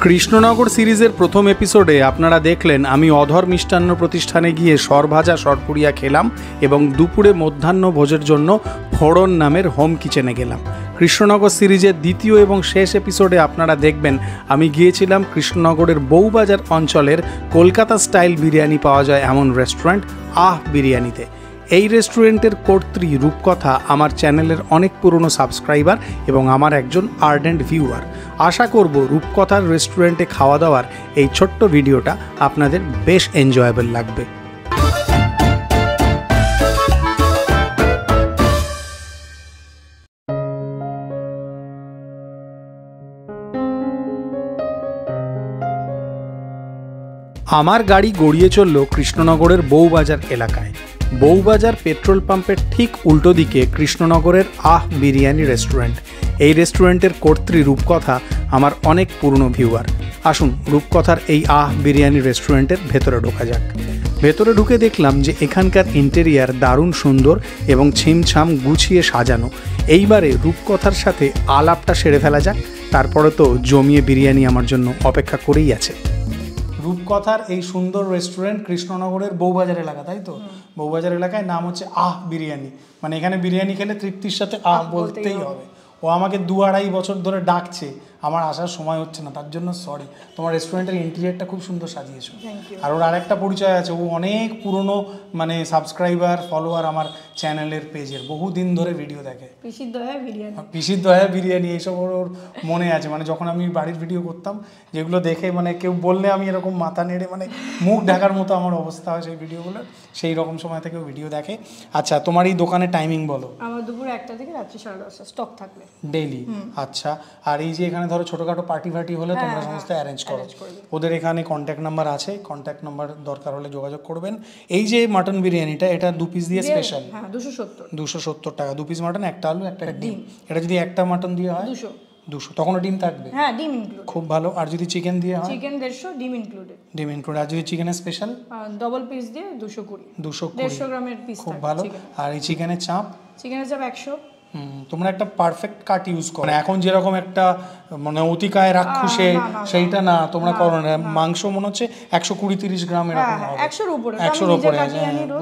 কৃষ্ণনগর সিরিজের প্রথম এপিসোডে আপনারা দেখলেন আমি অধর মিষ্টান্ন প্রতিষ্ঠানে গিয়ে সরভাজা সরপুরিয়া খেলাম এবং দুপুরে মধ্যাহ্ন ভোজের জন্য ফোড়ন নামের হোম কিচেনে গেলাম। কৃষ্ণনগর সিরিজের দ্বিতীয় এবং শেষ এপিসোডে আপনারা দেখবেন আমি গিয়েছিলাম কৃষ্ণনগরের বউবাজার অঞ্চলের কলকাতা স্টাইল বিরিয়ানি পাওয়া যায় এমন রেস্টুরেন্ট আহ বিরিয়ানিতে। এই রেস্টুরেন্টের কর্ত্রী রূপকথা আমার চ্যানেলের অনেক পুরনো সাবস্ক্রাইবার এবং আমার একজন আর্ডেন্ট ভিউয়ার। আশা করব রূপকথার রেস্টুরেন্টে খাওয়া দাওয়ার এই ছোট্ট ভিডিওটা আপনাদের বেশ এনজয়েবল লাগবে। আমার গাড়ি গড়িয়ে চলল কৃষ্ণনগরের বউবাজার এলাকায়। বউবাজার পেট্রোল পাম্পের ঠিক উল্টো দিকে কৃষ্ণনগরের আহ বিরিয়ানি রেস্টুরেন্ট। এই রেস্টুরেন্টের কর্ত্রী রূপকথা আমার অনেক পুরনো ভিউয়ার। আসুন রূপকথার এই আহ বিরিয়ানি রেস্টুরেন্টের ভেতরে ঢোকা যাক। ভেতরে ঢুকে দেখলাম যে এখানকার ইন্টেরিয়ার দারুণ সুন্দর এবং ছিমছাম গুছিয়ে সাজানো। এইবারে রূপকথার সাথে আলাপটা সেরে ফেলা যাক, তারপরে তো জমিয়ে বিরিয়ানি আমার জন্য অপেক্ষা করেই আছে। রূপকথার এই সুন্দর রেস্টুরেন্ট কৃষ্ণনগরের বউবাজার এলাকা, তাই তো? বউবাজার এলাকায় নাম হচ্ছে আহ বিরিয়ানি। মানে এখানে বিরিয়ানি খেলে তৃপ্তির সাথে আহ বলতেই হবে। ও আমাকে 2-2.5 বছর ধরে ডাকছে, আমার আসার সময় হচ্ছে না, তার জন্য সরি। তোমার রেস্টুরেন্টের ইন্টেরিয়ারটা খুব সুন্দর সাজিয়েছো। আর ওর আরেকটা পরিচয় আছে, ও অনেক পুরনো মানে সাবস্ক্রাইবার ফলোয়ার আমার চ্যানেলের পেজের, বহুদিন ধরে ভিডিও দেখে। পিসির দয়া বিরিয়ানি এইসব ওর মনে আছে। মানে যখন আমি বাড়ির ভিডিও করতাম যেগুলো দেখে মানে কেউ বললে আমি এরকম মাথা নেড়ে মানে মুখ ঢাকার মতো আমার অবস্থা হয় সেই ভিডিওগুলো, সেই রকম সময় থেকে ভিডিও দেখে। আচ্ছা, তোমার এই দোকানের টাইমিং বলো। আমার দুপুর 1টা থেকে রাত্রি 10:30 স্টক থাকবে ডেইলি। আচ্ছা, আর এই যে এখানে ধরো ছোটখাটো পার্টি হলে তোমরা সমস্ত অ্যারেঞ্জ করো? ওদের এখানে কন্ট্যাক্ট নাম্বার আছে, কন্ট্যাক্ট নাম্বার দরকার হলে যোগাযোগ করবেন। এই যে মাটন বিরিয়ানিটা, এটা 2 পিস দিয়ে স্পেশাল, 270 টাকা। 2 পিস মাটন, একটা আলু, একটা ডিম। এটা যদি একটা মাটন দিয়ে হয় 200, তখনও ডিম থাকবে? হ্যাঁ, ডিম ইনক্লুড। খুব ভালো। আর যদি চিকেন দিয়ে হয়? চিকেন 150, ডিম ইনক্লুডেড। ডিম ইনক্লুড। আর যদি চিকেনের স্পেশাল ডাবল পিস দিয়ে 220, 150 গ্রামের পিস। খুব ভালো। আর এই চিকেনের চাপ? চিকেনের চাপ 100। তোমরা একটা পারফেক্ট কাট ইউজ করো, এখন যেরকম একটা মানে অতিকায় রাক্ষুসে সেইটা না তোমরা করো না। মাংস মনে হচ্ছে 120-30 গ্রাম এরকম হবে, 100-র উপরে।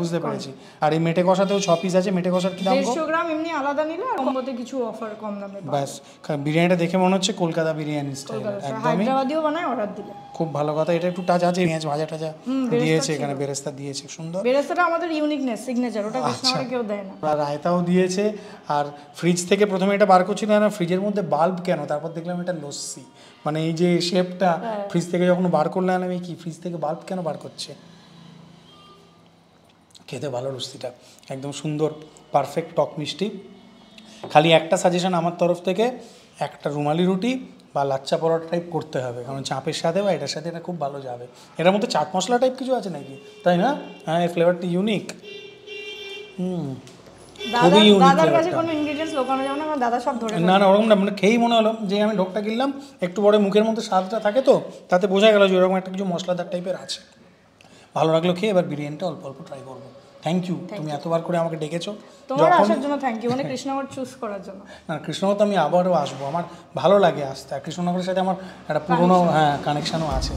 বুঝতে পেরেছি। আর এই মেটে কষাতেও 6 পিস আছে। মেটে কষার কি দাম? 150 গ্রাম এমনি আলাদা নিলে আর কম্বোতে কিছু অফার কম দামে পাবে। বাস, বিরিয়ানিটা দেখে মনে হচ্ছে কলকাতা বিরিয়ানি স্টাইল, একদমই হায়দ্রাবাদিও বানায়, অর্ডার দিলে। খুব ভালো কথা। এটা একটু টাচ আছে, পেঁয়াজ ভাজা টাজা দিয়েছে এখানে, বেরেস্তা দিয়েছে, সুন্দর। বেরেস্তাটা আমাদের ইউনিকনেস, সিগনেচার, ওটা কৃষ্ণনগরে কেউ দেয় না। আর রায়তাও দিয়েছে। আর ফ্রিজ থেকে প্রথমে এটা বার করছিল না, ফ্রিজের মধ্যে বাল্ব কেন, তারপর দেখলাম এটা লস্যি। মানে এই যে শেপটা ফ্রিজ থেকে যখন বার করলাম আমি কি ফ্রিজ থেকে বাল্ব কেন বার করছে। খেতে ভালো লস্যিটা, একদম সুন্দর, পারফেক্ট টক মিষ্টি। খালি একটা সাজেশন আমার তরফ থেকে, একটা রুমালি রুটি বা লাচ্চা পরোটা টাইপ করতে হবে, কারণ চাপের সাথে বা এটার সাথে এটা খুব ভালো যাবে। এটার মধ্যে চাট মশলা টাইপ কিছু আছে নাকি, তাই না? হ্যাঁ, এর ফ্লেভারটা ইউনিক। খুবই ইউনিক। না না, ওরকম না, মানে খেয়েই মনে হলো যে আমি ঢোকটা কিনলাম, একটু পরে মুখের মধ্যে স্বাদটা থাকে তো, তাতে বোঝা গেল যে ওরকম একটা কিছু মশলাদার টাইপের আছে। ভালো লাগলো খেয়ে। এবার বিরিয়ানিটা অল্প অল্প ট্রাই করবো। থ্যাংক ইউ, তুমি এতবার করে আমাকে ডেকেছো। তোমার আসার জন্য থ্যাংক ইউ, মানে কৃষ্ণনগর চুজ করার জন্য। না, কৃষ্ণনগর তো আমি আবারও আসবো, আমার ভালো লাগে আসতে। আর কৃষ্ণনগরের সাথে আমার একটা পুরনো কানেকশানও আছে।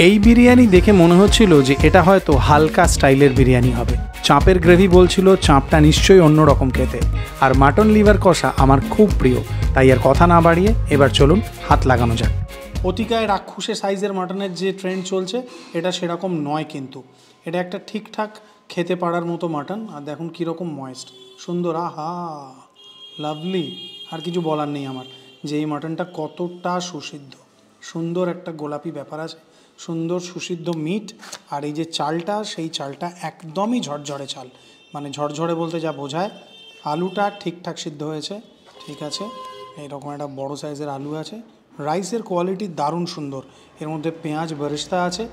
এই বিরিয়ানি দেখে মনে হচ্ছিল যে এটা হয়তো হালকা স্টাইলের বিরিয়ানি হবে। চাঁপের গ্রেভি বলছিল চাঁপটা নিশ্চয়ই অন্যরকম খেতে। আর মাটন লিভার কষা আমার খুব প্রিয়, তাই আর কথা না বাড়িয়ে এবার চলুন হাত লাগানো যাক। অতিকায় রাক্ষুসে সাইজের মাটনের যে ট্রেন্ড চলছে, এটা সেরকম নয়, কিন্তু এটা একটা ঠিকঠাক খেতে পারার মতো মাটন। আর দেখুন কীরকম ময়েস্ট, সুন্দর, আহা লাভলি। আর কিছু বলার নেই আমার, যে এই মাটনটা কতটা সুসিদ্ধ। সুন্দর একটা গোলাপি ব্যাপার আছে, সুন্দর সুসিদ্ধ মিট। আর এই যে চালটা, সেই চালটা একদমই ঝরঝরে চাল, মানে ঝরঝরে বলতে যা বোঝায়। আলুটা ঠিকঠাক সিদ্ধ হয়েছে, ঠিক আছে। এইরকম একটা বড় সাইজের আলু আছে। রাইসের কোয়ালিটি দারুণ সুন্দর, এর মধ্যে পেঁয়াজ বেরেস্তা আছে,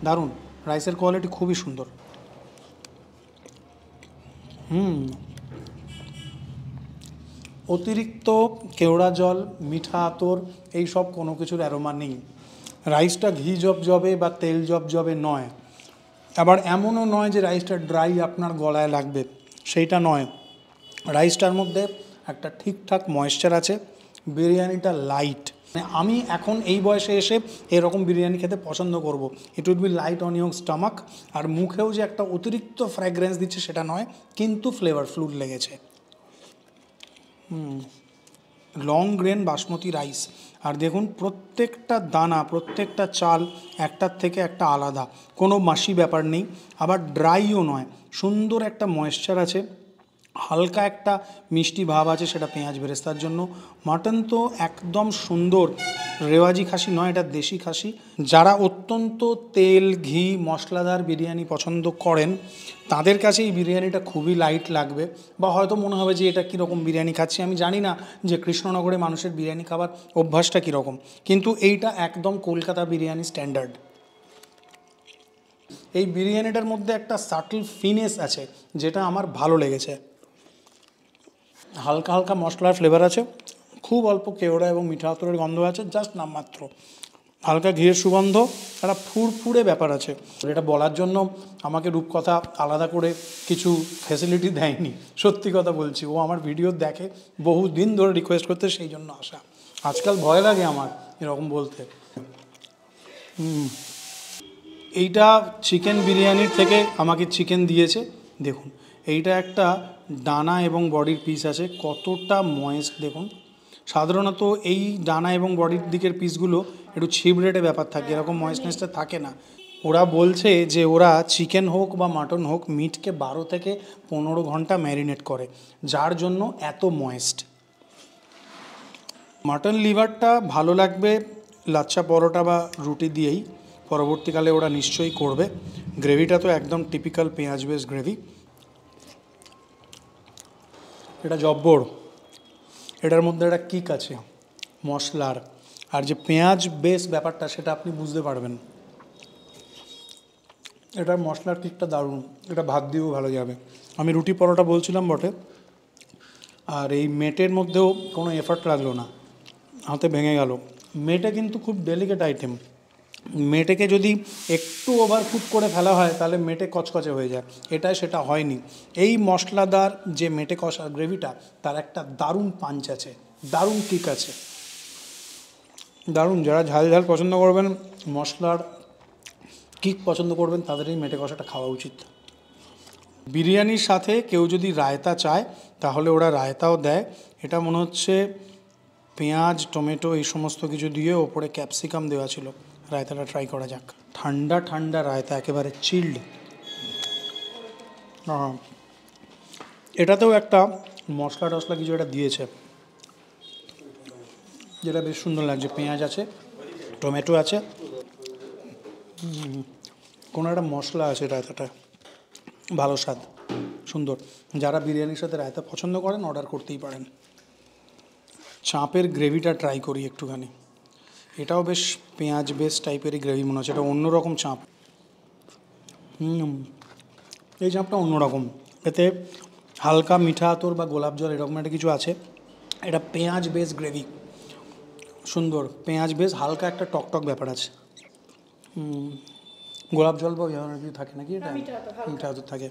দারুণ। রাইসের কোয়ালিটি খুবই সুন্দর। অতিরিক্ত কেওড়া জল, মিঠা আতর, এই সব কোনো কিছুর অ্যারোমা নেই। রাইসটা ঘি জবজবে বা তেল জবজবে নয়, আবার এমনও নয় যে রাইসটা ড্রাই আপনার গলায় লাগবে, সেইটা নয়। রাইসটার মধ্যে একটা ঠিকঠাক ময়েশ্চার আছে। বিরিয়ানিটা লাইট, মানে আমি এখন এই বয়সে এসে এরকম বিরিয়ানি খেতে পছন্দ করব। It would be light on your stomach, আর মুখেও যে একটা অতিরিক্ত ফ্র্যাগ্রেন্স দিচ্ছে সেটা নয়, কিন্তু ফ্লেভারফুল লেগেছে। লং গ্রেন বাসমতি রাইস, আর দেখুন প্রত্যেকটা দানা, প্রত্যেকটা চাল একটার থেকে একটা আলাদা, কোনো মাসি ব্যাপার নেই, আবার ড্রাইও নয়, সুন্দর একটা ময়েশ্চার আছে, হালকা একটা মিষ্টি ভাব আছে, সেটা পেঁয়াজ বেরেস্তার জন্য। মাটন তো একদম সুন্দর, রেওয়াজি খাসি নয়, এটা দেশি খাসি। যারা অত্যন্ত তেল ঘি মশলাদার বিরিয়ানি পছন্দ করেন তাদের কাছে এই বিরিয়ানিটা খুবই লাইট লাগবে, বা হয়তো মনে হবে যে এটা কীরকম বিরিয়ানি খাচ্ছি। আমি জানি না যে কৃষ্ণনগরে মানুষের বিরিয়ানি খাবার অভ্যাসটা কীরকম, কিন্তু এইটা একদম কলকাতা বিরিয়ানি স্ট্যান্ডার্ড। এই বিরিয়ানিটার মধ্যে একটা সাটল ফিনেস আছে যেটা আমার ভালো লেগেছে। হালকা হালকা মশলার ফ্লেভার আছে, খুব অল্প কেওড়া এবং মিঠা আতরের গন্ধ আছে, জাস্ট নামমাত্র। হালকা ঘিয়ের সুগন্ধ, একটা ফুরফুরে ব্যাপার আছে। এটা বলার জন্য আমাকে রূপকথা আলাদা করে কিছু ফ্যাসিলিটি দেয়নি, সত্যি কথা বলছি। ও আমার ভিডিও দেখে, বহু দিন ধরে রিকোয়েস্ট করতে, সেই জন্য আসা। আজকাল ভয় লাগে আমার এরকম বলতে। এইটা চিকেন বিরিয়ানির থেকে আমাকে চিকেন দিয়েছে। দেখুন এইটা একটা ডানা এবং বডির পিস আছে, কতটা ময়েস্ট দেখুন। সাধারণত এই ডানা এবং বডির দিকের পিসগুলো একটু ছিবড়েটে ব্যাপার থাকে, এরকম ময়েস্টনেসটা থাকে না। ওরা বলছে যে ওরা চিকেন হোক বা মাটন হোক, মিটকে 12 থেকে 15 ঘন্টা ম্যারিনেট করে, যার জন্য এত ময়েস্ট। মাটন লিভারটা ভালো লাগবে লাচ্ছা পরোটা বা রুটি দিয়েই, পরবর্তীকালে ওরা নিশ্চয়ই করবে। গ্রেভিটা তো একদম টিপিক্যাল পেঁয়াজ বেস গ্রেভি, এটা জব্বর। এটার মধ্যে একটা কিক আছে মশলার, আর যে পেঁয়াজ বেস ব্যাপারটা সেটা আপনি বুঝতে পারবেন। এটার মশলার কিকটা দারুণ, এটা ভাত দিয়েও ভালো যাবে। আমি রুটি পরোটা বলছিলাম বটে, আর এই মেটের মধ্যেও কোনো এফার্ট লাগলো না, হাতে ভেঙে গেল। মেটে কিন্তু খুব ডেলিকেট আইটেম, মেটেকে যদি একটু ওভার কুক করে ফেলা হয় তাহলে মেটে কচকচে হয়ে যায়, এটাই সেটা হয়নি। এই মশলাদার যে মেটে কষা গ্রেভিটা, তার একটা দারুণ পাঞ্চ আছে, দারুণ কিক আছে, দারুণ। যারা ঝাল ঝাল পছন্দ করবেন, মশলার কিক পছন্দ করবেন, তাদের এই মেটে কষাটা খাওয়া উচিত। বিরিয়ানির সাথে কেউ যদি রায়তা চায় তাহলে ওরা রায়তাও দেয়। এটা মনে হচ্ছে পেঁয়াজ টমেটো এই সমস্ত কিছু দিয়ে ওপরে ক্যাপসিকাম দেওয়া ছিল। রায়তাটা ট্রাই করা যাক। ঠান্ডা ঠান্ডা রায়তা, একেবারে চিল্ড। এটাতেও একটা মশলা টশলা কিছু একটা দিয়েছে, যেটা বেশ সুন্দর লাগছে। পেঁয়াজ আছে, টমেটো আছে, কোনো একটা মশলা আছে রায়তাটা, ভালো স্বাদ, সুন্দর। যারা বিরিয়ানির সাথে রায়তা পছন্দ করেন অর্ডার করতেই পারেন। চাঁপের গ্রেভিটা ট্রাই করি একটুখানি, এটাও বেশ পেঁয়াজ বেশ টাইপেরই গ্রেভি মনে হচ্ছে, এটা অন্যরকম চাঁপ। এই চাঁপটা অন্যরকম, এতে হালকা মিঠা আতর বা গোলাপ জল এরকম একটা কিছু আছে। এটা পেঁয়াজ বেশ গ্রেভি, সুন্দর পেঁয়াজ বেশ, হালকা একটা টকটক ব্যাপার আছে। গোলাপ জল বা ওই ধরনের কিছু থাকে নাকি, এটা মিঠা আতর থাকে,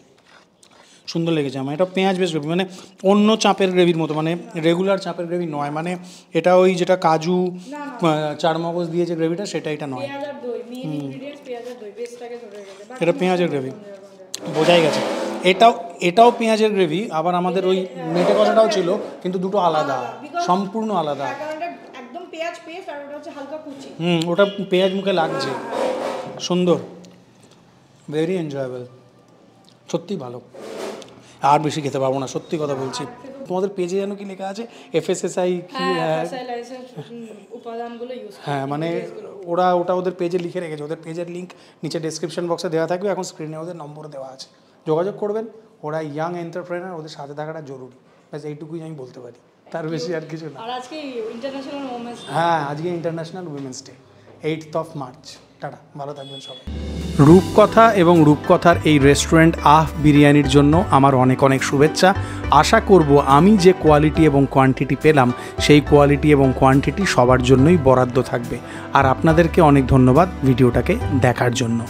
সুন্দর লেগেছে আমার। এটা পেঁয়াজ বেশ গ্রেভি, মানে অন্য চাঁপের গ্রেভির মতো, মানে রেগুলার চাঁপের গ্রেভি নয়। মানে এটা ওই যেটা কাজু চারমগজ দিয়ে যে গ্রেভিটা, সেটা এটা নয়। এটা পেঁয়াজের গ্রেভি, বোঝাই গেছে। এটাও পেঁয়াজের গ্রেভি, আবার আমাদের ওই মেটে কষাটাও ছিল, কিন্তু দুটো আলাদা, সম্পূর্ণ আলাদা। ওটা পেঁয়াজ মুখে লাগছে, সুন্দর, ভেরি এনজয়েবল, সত্যি ভালো। আর বেশি খেতে পারবো না, সত্যি কথা বলছি। তোমাদের পেজে যেন কি লেখা আছে, FSSAI কি, হ্যাঁ মানে ওটা ওদের পেজে লিখে রেখেছে। ওদের পেজের লিঙ্ক নিচে ডেসক্রিপশন বক্সে দেওয়া থাকবে, এখন স্ক্রিনে ওদের নম্বর দেওয়া আছে, যোগাযোগ করবেন। ওরা ইয়াং এন্টারপ্রেনার, ওদের সাথে থাকাটা জরুরি, ব্যাস এইটুকুই আমি বলতে পারি, তার বেশি আর কিছু না। হ্যাঁ, আজকে international women's day, 8th March। Tata, ভালো থাকবেন সবাই। রূপকথা এবং রূপকথার এই রেস্টুরেন্ট বিরিয়ানির জন্য আমার অনেক অনেক শুভেচ্ছা। আশা করব আমি যে কোয়ালিটি এবং কোয়ান্টিটি পেলাম, সেই কোয়ালিটি এবং কোয়ান্টিটি সবার জন্যই বরাদ্দ থাকবে। আর আপনাদেরকে অনেক ধন্যবাদ ভিডিওটাকে দেখার জন্য।